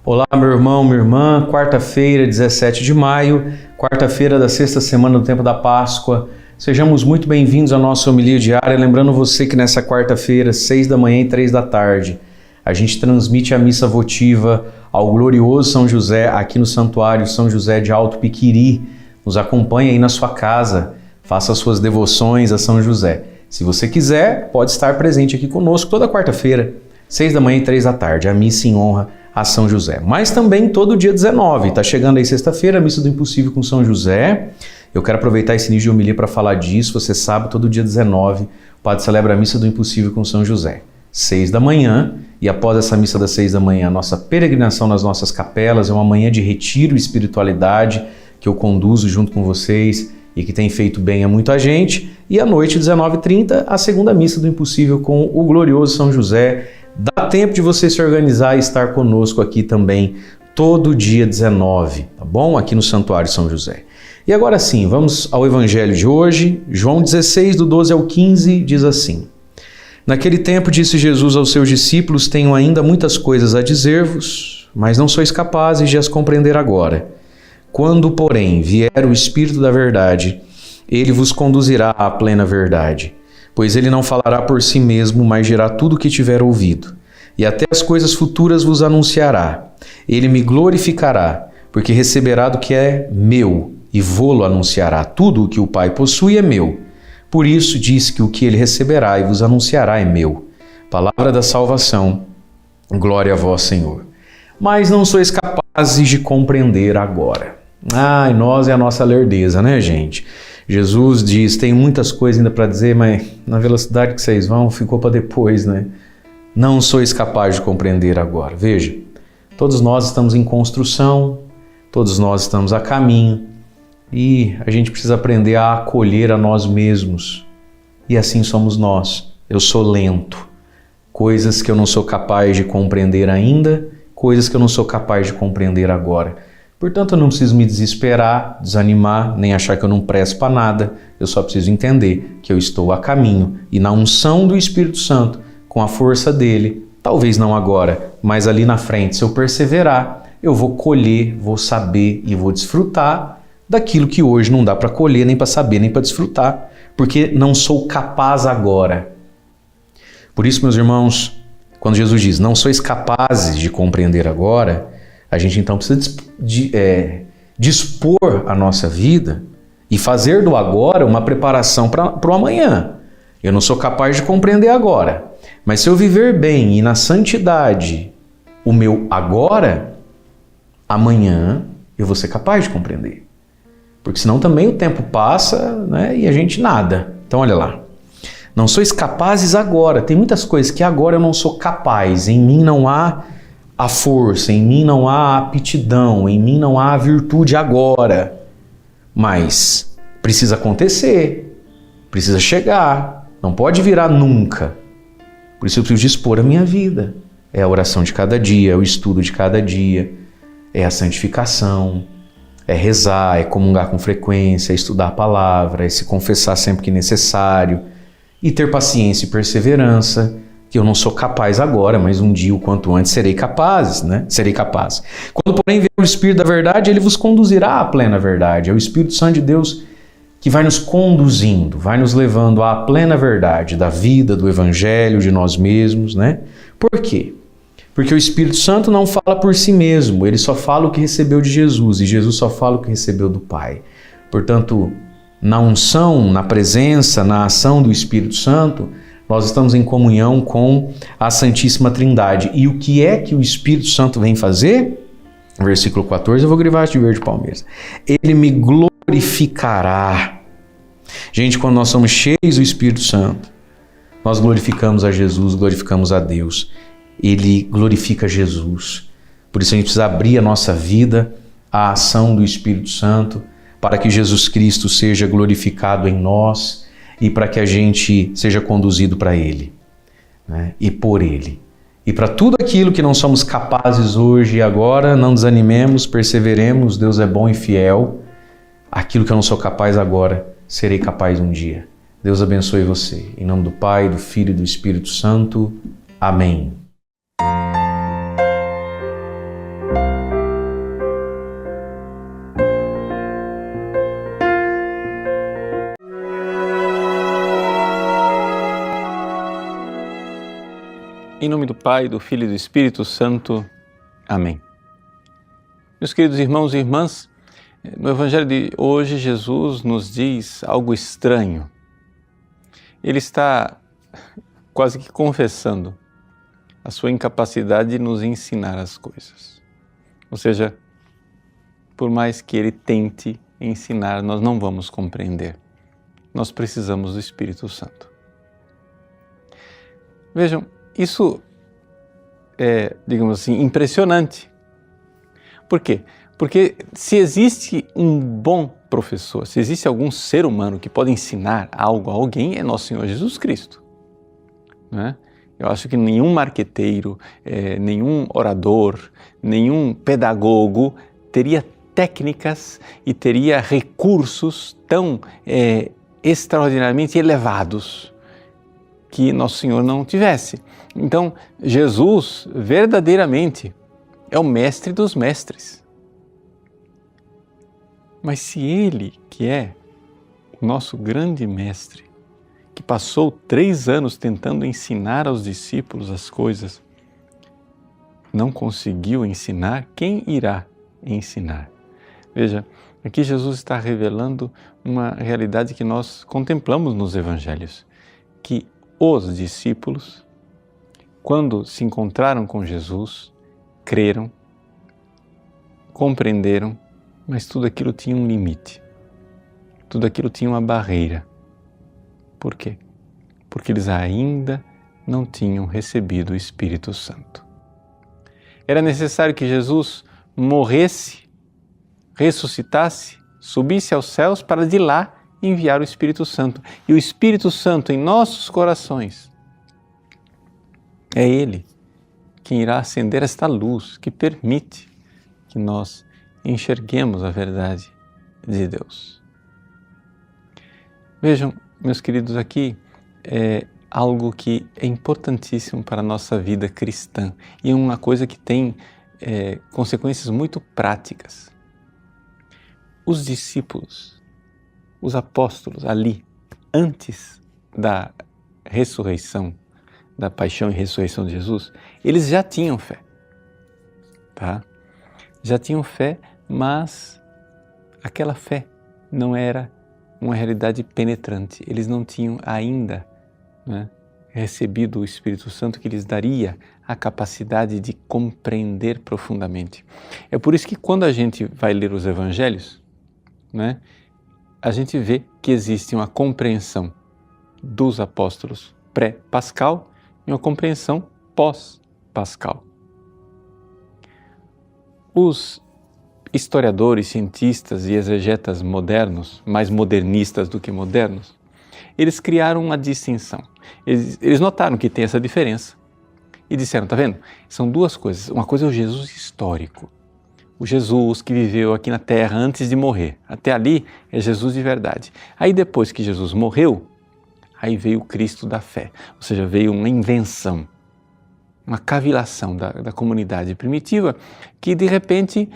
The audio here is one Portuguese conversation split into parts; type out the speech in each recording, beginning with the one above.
Olá, meu irmão, minha irmã, quarta-feira, 17 de maio, quarta-feira da sexta semana do tempo da Páscoa. Sejamos muito bem-vindos à nossa homilia diária, lembrando você que nessa quarta-feira, 6 da manhã e 3 da tarde, a gente transmite a missa votiva ao glorioso São José aqui no Santuário São José de Alto Piquiri. Nos acompanhe aí na sua casa, faça as suas devoções a São José. Se você quiser, pode estar presente aqui conosco toda quarta-feira, 6 da manhã e 3 da tarde, a missa em honra a São José. Mas também todo dia 19, está chegando aí sexta-feira, a missa do Impossível com São José. Eu quero aproveitar esse início de homilia para falar disso. Você sabe, todo dia 19, o padre celebra a missa do Impossível com São José. 6 da manhã, e após essa missa das 6 da manhã, a nossa peregrinação nas nossas capelas, é uma manhã de retiro e espiritualidade que eu conduzo junto com vocês e que tem feito bem a muita gente. E à noite, 19h30, a segunda missa do Impossível com o glorioso São José. Dá tempo de você se organizar e estar conosco aqui também todo dia 19, tá bom? Aqui no Santuário São José. E agora sim, vamos ao Evangelho de hoje. João 16, do 12 ao 15, diz assim: Naquele tempo disse Jesus aos seus discípulos: Tenho ainda muitas coisas a dizer-vos, mas não sois capazes de as compreender agora. Quando, porém, vier o Espírito da verdade, ele vos conduzirá à plena verdade. Pois ele não falará por si mesmo, mas dirá tudo o que tiver ouvido. E até as coisas futuras vos anunciará. Ele me glorificará, porque receberá do que é meu, e vô-lo anunciará. Tudo o que o Pai possui é meu. Por isso disse que o que ele receberá e vos anunciará é meu. Palavra da salvação. Glória a vós, Senhor. Mas não sois capazes de compreender agora. Ai, nós é a nossa lerdeza, né, gente? Jesus diz, tem muitas coisas ainda para dizer, mas na velocidade que vocês vão, ficou para depois, né? Não sois capazes de compreender agora. Veja, todos nós estamos em construção, todos nós estamos a caminho e a gente precisa aprender a acolher a nós mesmos. E assim somos nós. Eu sou lento. Coisas que eu não sou capaz de compreender ainda, coisas que eu não sou capaz de compreender agora. Portanto, eu não preciso me desesperar, desanimar, nem achar que eu não presto para nada. Eu só preciso entender que eu estou a caminho e na unção do Espírito Santo, com a força dele, talvez não agora, mas ali na frente, se eu perseverar, eu vou colher, vou saber e vou desfrutar daquilo que hoje não dá para colher, nem para saber, nem para desfrutar, porque não sou capaz agora. Por isso, meus irmãos, quando Jesus diz, não sois capazes de compreender agora, a gente então precisa dispor a nossa vida e fazer do agora uma preparação para o amanhã. Eu não sou capaz de compreender agora, mas se eu viver bem e na santidade o meu agora, amanhã eu vou ser capaz de compreender. Porque senão também o tempo passa, né, e a gente nada. Então olha lá. Não sois capazes agora. Tem muitas coisas que agora eu não sou capaz. Em mim não há a força, em mim não há aptidão, em mim não há virtude agora. Mas precisa acontecer, precisa chegar, não pode virar nunca. Por isso eu preciso dispor a minha vida. É a oração de cada dia, é o estudo de cada dia, é a santificação, é rezar, é comungar com frequência, é estudar a palavra, é se confessar sempre que necessário e ter paciência e perseverança, que eu não sou capaz agora, mas um dia, o quanto antes, serei capaz, né? Serei capaz. Quando, porém, vier o Espírito da verdade, ele vos conduzirá à plena verdade. É o Espírito Santo de Deus que vai nos conduzindo, vai nos levando à plena verdade da vida, do Evangelho, de nós mesmos, né? Por quê? Porque o Espírito Santo não fala por si mesmo, ele só fala o que recebeu de Jesus, e Jesus só fala o que recebeu do Pai. Portanto, na unção, na presença, na ação do Espírito Santo, nós estamos em comunhão com a Santíssima Trindade. E o que é que o Espírito Santo vem fazer? Versículo 14, eu vou grivar de verde palmeiras. Ele me glorificará. Gente, quando nós somos cheios do Espírito Santo, nós glorificamos a Jesus, glorificamos a Deus. Ele glorifica Jesus. Por isso a gente precisa abrir a nossa vida à ação do Espírito Santo, para que Jesus Cristo seja glorificado em nós, e para que a gente seja conduzido para Ele, né? E por Ele. E para tudo aquilo que não somos capazes hoje e agora, não desanimemos, perseveremos, Deus é bom e fiel. Aquilo que eu não sou capaz agora, serei capaz um dia. Deus abençoe você. Em nome do Pai, do Filho e do Espírito Santo. Amém. Em nome do Pai, do Filho e do Espírito Santo. Amém. Meus queridos irmãos e irmãs, no Evangelho de hoje, Jesus nos diz algo estranho. Ele está quase que confessando a sua incapacidade de nos ensinar as coisas. Ou seja, por mais que Ele tente ensinar, nós não vamos compreender. Nós precisamos do Espírito Santo. Vejam, isso é, digamos assim, impressionante. Por quê? Porque se existe um bom professor, se existe algum ser humano que pode ensinar algo a alguém, é nosso Senhor Jesus Cristo. Não é? Eu acho que nenhum marqueteiro, nenhum orador, nenhum pedagogo teria técnicas e teria recursos tão extraordinariamente elevados que Nosso Senhor não tivesse. Então, Jesus verdadeiramente é o mestre dos mestres. Mas se Ele, que é o nosso grande mestre, que passou 3 anos tentando ensinar aos discípulos as coisas, não conseguiu ensinar, quem irá ensinar? Veja, aqui Jesus está revelando uma realidade que nós contemplamos nos evangelhos, que os discípulos, quando se encontraram com Jesus, creram, compreenderam, mas tudo aquilo tinha um limite, tudo aquilo tinha uma barreira. Por quê? Porque eles ainda não tinham recebido o Espírito Santo. Era necessário que Jesus morresse, ressuscitasse, subisse aos céus para de lá enviar o Espírito Santo. E o Espírito Santo em nossos corações é Ele quem irá acender esta luz que permite que nós enxerguemos a verdade de Deus. Vejam, meus queridos, aqui é algo que é importantíssimo para a nossa vida cristã e é uma coisa que tem consequências muito práticas. Os discípulos, os apóstolos ali, antes da ressurreição, da paixão e ressurreição de Jesus, eles já tinham fé, tá? Já tinham fé, mas aquela fé não era uma realidade penetrante. Eles não tinham ainda, né, recebido o Espírito Santo que lhes daria a capacidade de compreender profundamente. É por isso que quando a gente vai ler os evangelhos, né, a gente vê que existe uma compreensão dos apóstolos pré-pascal e uma compreensão pós-pascal. Os historiadores, cientistas e exegetas modernos, mais modernistas do que modernos, eles criaram uma distinção. Eles notaram que tem essa diferença e disseram, tá vendo? São duas coisas. Uma coisa é o Jesus histórico, o Jesus que viveu aqui na Terra antes de morrer. Até ali é Jesus de verdade. Aí depois que Jesus morreu, aí veio o Cristo da fé, ou seja, veio uma invenção, uma cavilação da comunidade primitiva que de repente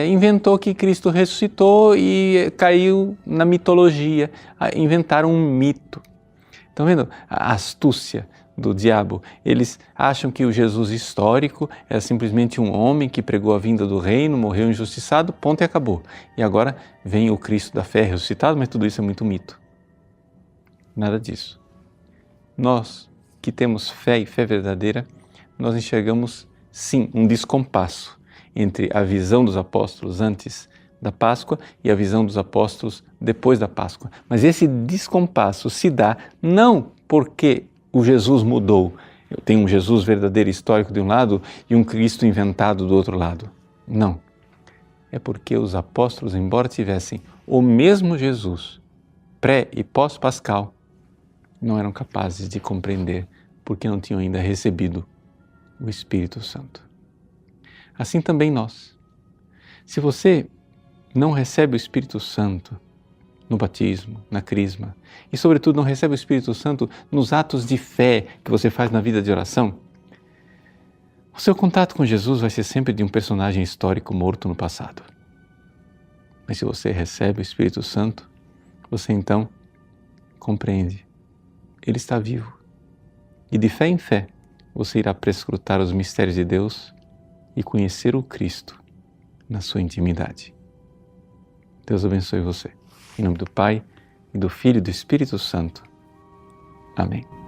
inventou que Cristo ressuscitou e caiu na mitologia, inventaram um mito. Estão vendo a astúcia do diabo? Eles acham que o Jesus histórico era simplesmente um homem que pregou a vinda do reino, morreu injustiçado, ponto e acabou. E agora vem o Cristo da fé ressuscitado, mas tudo isso é muito mito. Nada disso. Nós que temos fé e fé verdadeira, nós enxergamos, sim, um descompasso entre a visão dos apóstolos antes da Páscoa e a visão dos apóstolos depois da Páscoa. Mas esse descompasso se dá não porque o Jesus mudou. Eu tenho um Jesus verdadeiro histórico de um lado e um Cristo inventado do outro lado. Não. É porque os apóstolos, embora tivessem o mesmo Jesus, pré e pós-pascal, não eram capazes de compreender porque não tinham ainda recebido o Espírito Santo. Assim também nós. Se você não recebe o Espírito Santo no batismo, na crisma, e sobretudo não recebe o Espírito Santo nos atos de fé que você faz na vida de oração, o seu contato com Jesus vai ser sempre de um personagem histórico morto no passado. Mas se você recebe o Espírito Santo, você então compreende. Ele está vivo. E de fé em fé, você irá prescrutar os mistérios de Deus e conhecer o Cristo na sua intimidade. Deus abençoe você. Em nome do Pai, e do Filho e do Espírito Santo. Amém.